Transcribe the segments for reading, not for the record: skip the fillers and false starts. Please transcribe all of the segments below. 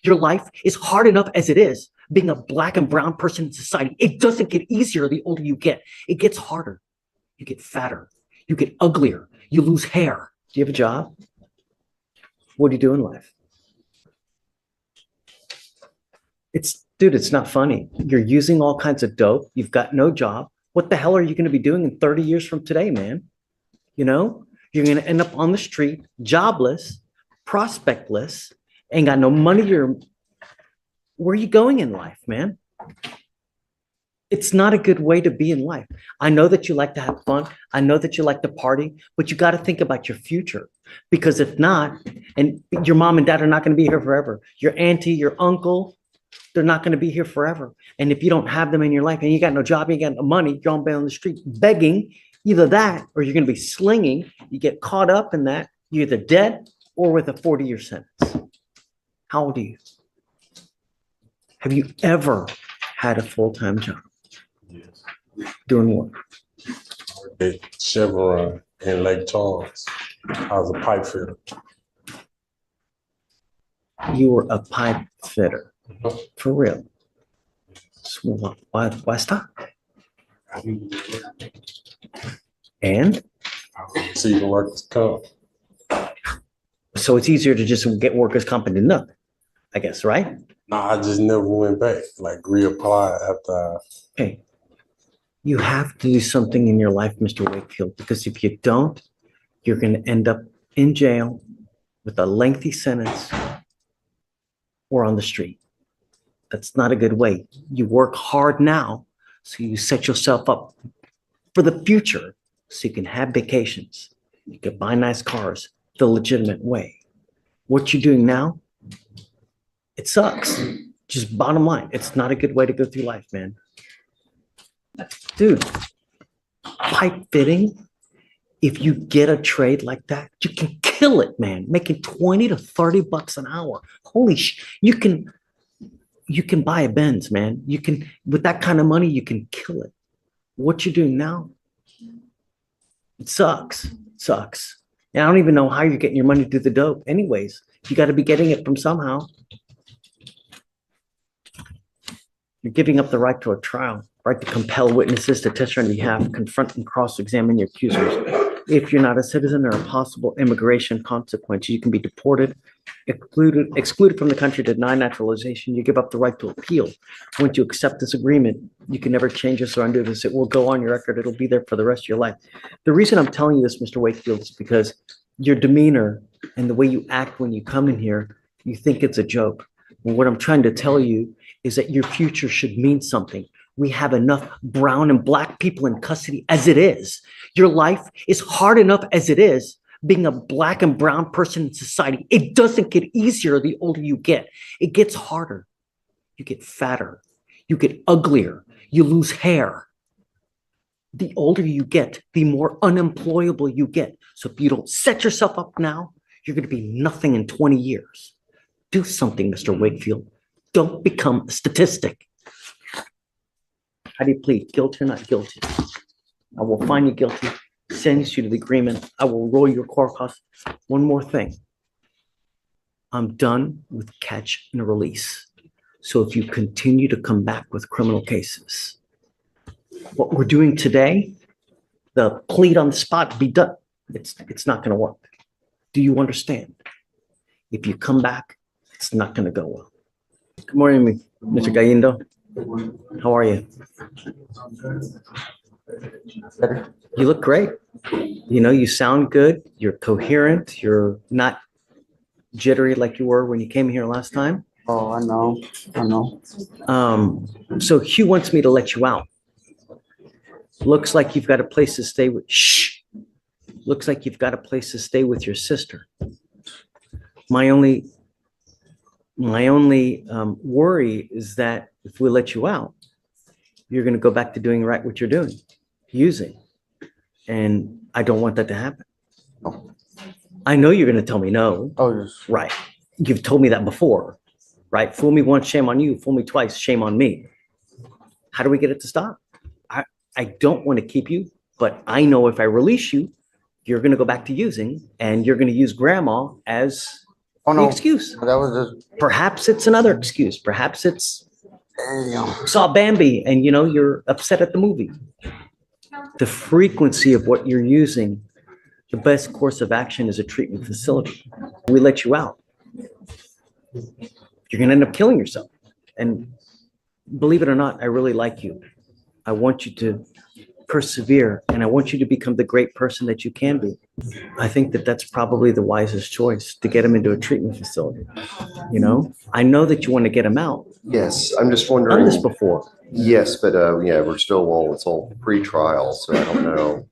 Your life is hard enough as it is, being a black and brown person in society. It doesn't get easier the older you get. It gets harder. You get fatter. You get uglier. You lose hair. Do you have a job? What do you do in life? Dude, it's not funny. You're using all kinds of dope. You've got no job. What the hell are you going to be doing in 30 years from today, man? You know, you're going to end up on the street, jobless, prospectless, ain't got no money. Where are you going in life, man? It's not a good way to be in life. I know that you like to have fun. I know that you like to party, but you got to think about your future, because if not, and your mom and dad are not going to be here forever. Your auntie, your uncle, they're not going to be here forever. And if you don't have them in your life and you got no job, you got no money, you're on the street begging, either that or you're going to be slinging. You get caught up in that. You're either dead or with a 40-year sentence. How old are you? Have you ever had a full-time job? Yes. Doing what? At Chevron in Lake Charles. I was a pipe fitter. You were a pipe fitter. For real? So why stop? And? So you can work this comp. So it's easier to just get workers' comp and do nothing, I guess, right? No, I just never went back, like reapply after. Okay. You have to do something in your life, Mr. Wakefield, because if you don't, you're going to end up in jail with a lengthy sentence or on the street. That's not a good way. You work hard now, so you set yourself up for the future, so you can have vacations. You can buy nice cars the legitimate way. What you're doing now, it sucks. Just bottom line, it's not a good way to go through life, man. Dude, pipe fitting, if you get a trade like that, you can kill it, man. Making 20 to 30 bucks an hour. Holy you can buy a Benz, man. You can, with that kind of money, you can kill it. What you're doing now, it sucks. It sucks. And I don't even know how you're getting your money to the dope. Anyways, you got to be getting it from somehow. You're giving up the right to a trial, right to compel witnesses to testify on your behalf, confront and cross-examine your accusers. If you're not a citizen or a possible immigration consequence, you can be deported, excluded from the country, denied naturalization. You give up the right to appeal. Once you accept this agreement, you can never change this or undo this. It will go on your record. It'll be there for the rest of your life. The reason I'm telling you this, Mr. Wakefield, is because your demeanor and the way you act when you come in here, you think it's a joke. And what I'm trying to tell you is that your future should mean something. We have enough brown and black people in custody as it is. Your life is hard enough as it is, being a black and brown person in society. It doesn't get easier the older you get. It gets harder. You get fatter. You get uglier. You lose hair. The older you get, the more unemployable you get. So if you don't set yourself up now, you're going to be nothing in 20 years. Do something, Mr. Wakefield. Don't become a statistic. How do you plead? Guilty or not guilty? I will find you guilty, sentence you to the agreement. I will roll your court costs. One more thing. I'm done with catch and release. So if you continue to come back with criminal cases, what we're doing today, the plead on the spot, be done. It's not going to work. Do you understand? If you come back, it's not going to go well. Good morning, Mr. Galindo. How are you? You look great. You know, you sound good. You're coherent. You're not jittery like you were when you came here last time. Oh, I know. So Hugh wants me to let you out. Looks like you've got a place to stay with. Shh. Looks like you've got a place to stay with your sister. My only worry is that if we let you out, you're going to go back to doing right what you're doing, using. And I don't want that to happen. Oh. I know you're going to tell me no. Oh, yes. Right. You've told me that before, right? Fool me once, shame on you. Fool me twice, shame on me. How do we get it to stop? I don't want to keep you, but I know if I release you, you're going to go back to using, and you're going to use grandma as Oh, the no. excuse. That was just, Perhaps it's another excuse. Perhaps it's damn. saw Bambi and you're upset at the movie. The frequency of what you're using, the best course of action is a treatment facility. We let you out. You're going to end up killing yourself. And believe it or not, I really like you. I want you to persevere and I want you to become the great person that you can be. I think that that's probably the wisest choice, to get him into a treatment facility. I know that you want to get him out. Yes, I'm just Done wondering. this before. Yes, but yeah, we're still, well, it's all pre-trial, so I don't know.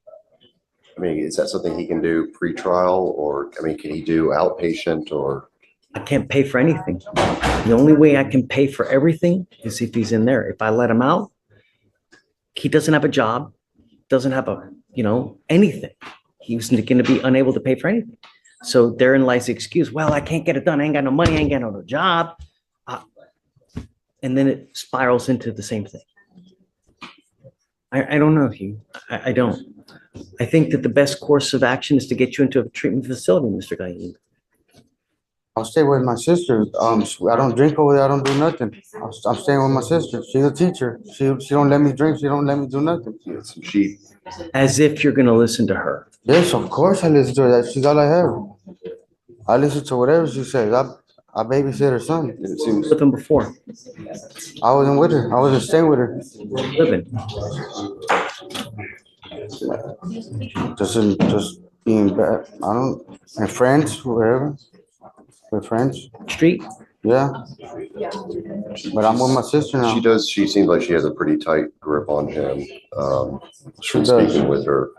I mean, is that something he can do pre-trial, or, I mean, can he do outpatient, or? I can't pay for anything. The only way I can pay for everything is if he's in there. If I let him out, he doesn't have a job, doesn't have anything. He's going to be unable to pay for anything. So therein lies the excuse. Well, I can't get it done. I ain't got no money. I ain't got no job. And then it spirals into the same thing. I don't know, Hugh. I don't. I think that the best course of action is to get you into a treatment facility, Mr. Gaid. I'll stay with my sister. I don't drink over there. I don't do nothing. I'm staying with my sister. She's a teacher. She don't let me drink. She don't let me do nothing. She, As if you're going to listen to her. Yes, of course I listen to her. She's all I have. I listen to whatever she says. I babysit her son. it seems, Living before. I wasn't with her. I wasn't staying with her. Living. Just being bad. And friends, wherever. We're friends. Street. Yeah. But I'm with my sister now. she seems like she has a pretty tight grip on him. She From does. speaking with her,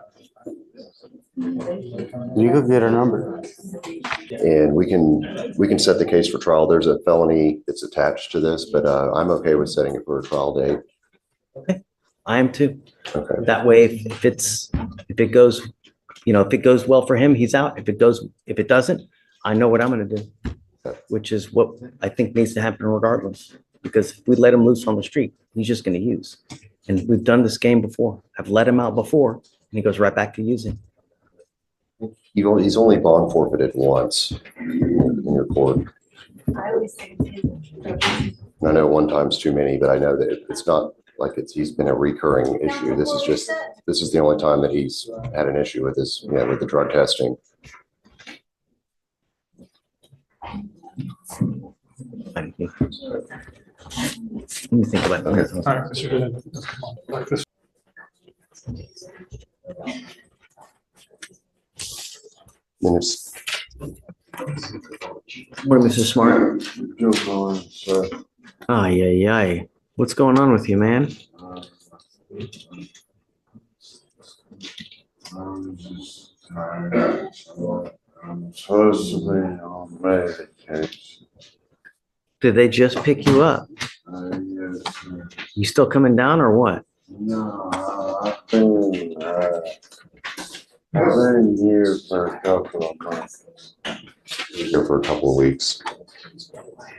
You could get her number. and we can set the case for trial. There's a felony that's attached to this, but I'm okay with setting it for a trial date. Okay. I am too. Okay. That way, if it goes well for him, he's out. If it doesn't, I know what I'm going to do, which is what I think needs to happen regardless. Because if we let him loose on the street, he's just going to use. And we've done this game before. I've let him out before, and he goes right back to using. He's only bond forfeited once in your court. I know one time's too many, but I know that it's not like he's been a recurring issue. This is the only time that he's had an issue with this, with the drug testing. Thank you. Let me think about that. All right, Mr. Defendant, come on, like this. And it's, Morning, Mr. Smart. Ay, ay, ay. What's going on with you, man? I'm just tired. I'm supposed to be on medication. Did they just pick you up? Yes, sir. You still coming down or what? No, I've been here for a couple of months. here for a couple of weeks.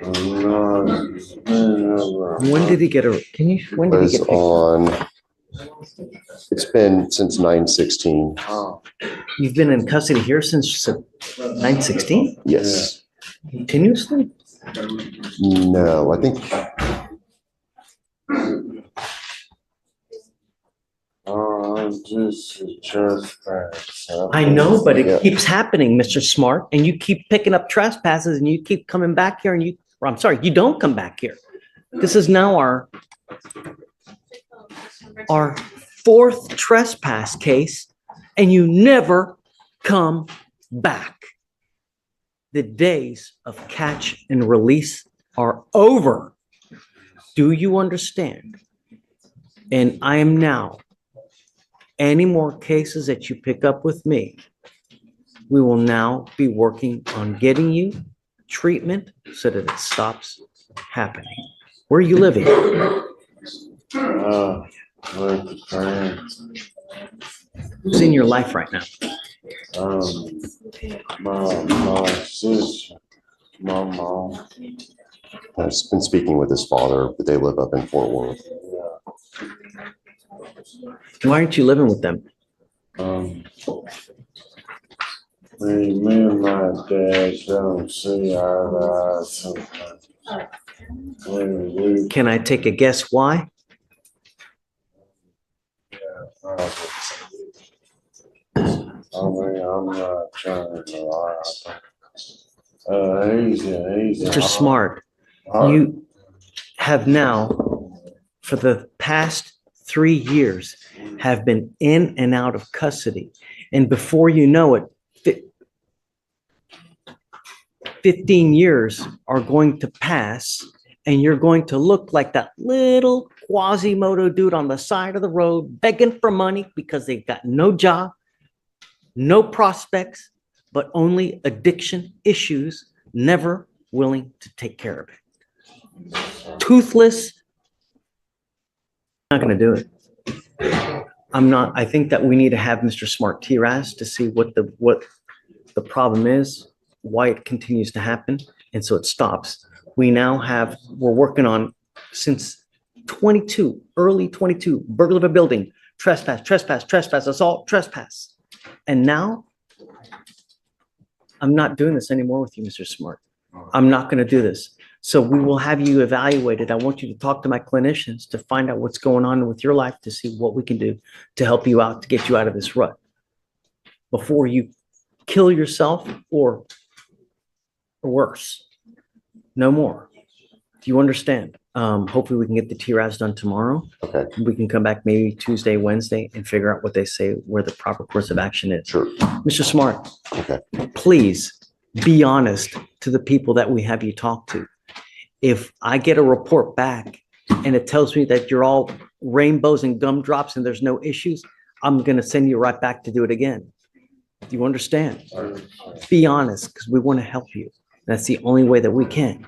No, it's been over a When did he get a, when did he Was get picked up? on, it's been since 9/16. Oh, You've been in custody here since 9/16? Yes. Continuously? No, I think, I'm just a trespass. I know, but Yeah. it keeps happening, Mr. Smart, and you keep picking up trespasses and you keep coming back here I'm sorry, you don't come back here. This is now our fourth trespass case, and you never come back. The days of catch and release are over. Do you understand? And I am now, any more cases that you pick up with me, we will now be working on getting you treatment so that it stops happening. Where are you living? With friends. Who's in your life right now? My sister, my mom. I've been speaking with his father, but they live up in Fort Worth. Why aren't you living with them? Me and my dad don't see eye to eye sometimes. We Can I take a guess why? I'm not trying to lie. He's Mr. Smart, you have now, for the past 3 years, have been in and out of custody. And before you know it, 15 years are going to pass, and you're going to look like that little Quasimodo dude on the side of the road begging for money because they've got no job, no prospects, but only addiction issues, never willing to take care of it. Toothless, not going to do it. I'm not, I think that we need to have Mr. Smart TRAS to see what the problem is, why it continues to happen, and so it stops. We now have, we're working on since 22, early 22, burglary of a building, trespass, assault, trespass. And now I'm not doing this anymore with you, Mr. Smart. I'm not going to do this. So we will have you evaluated. I want you to talk to my clinicians to find out what's going on with your life, to see what we can do to help you out, to get you out of this rut before you kill yourself or worse. No more. Do you understand? Hopefully we can get the TRAS done tomorrow. Okay, We can come back maybe Tuesday, Wednesday, and figure out what they say, where the proper course of action is. sure. Mr. Smart, Okay. please be honest to the people that we have you talk to. If I get a report back and it tells me that you're all rainbows and gumdrops and there's no issues, I'm going to send you right back to do it again. Do you understand? Be honest, because we want to help you. That's the only way that we can.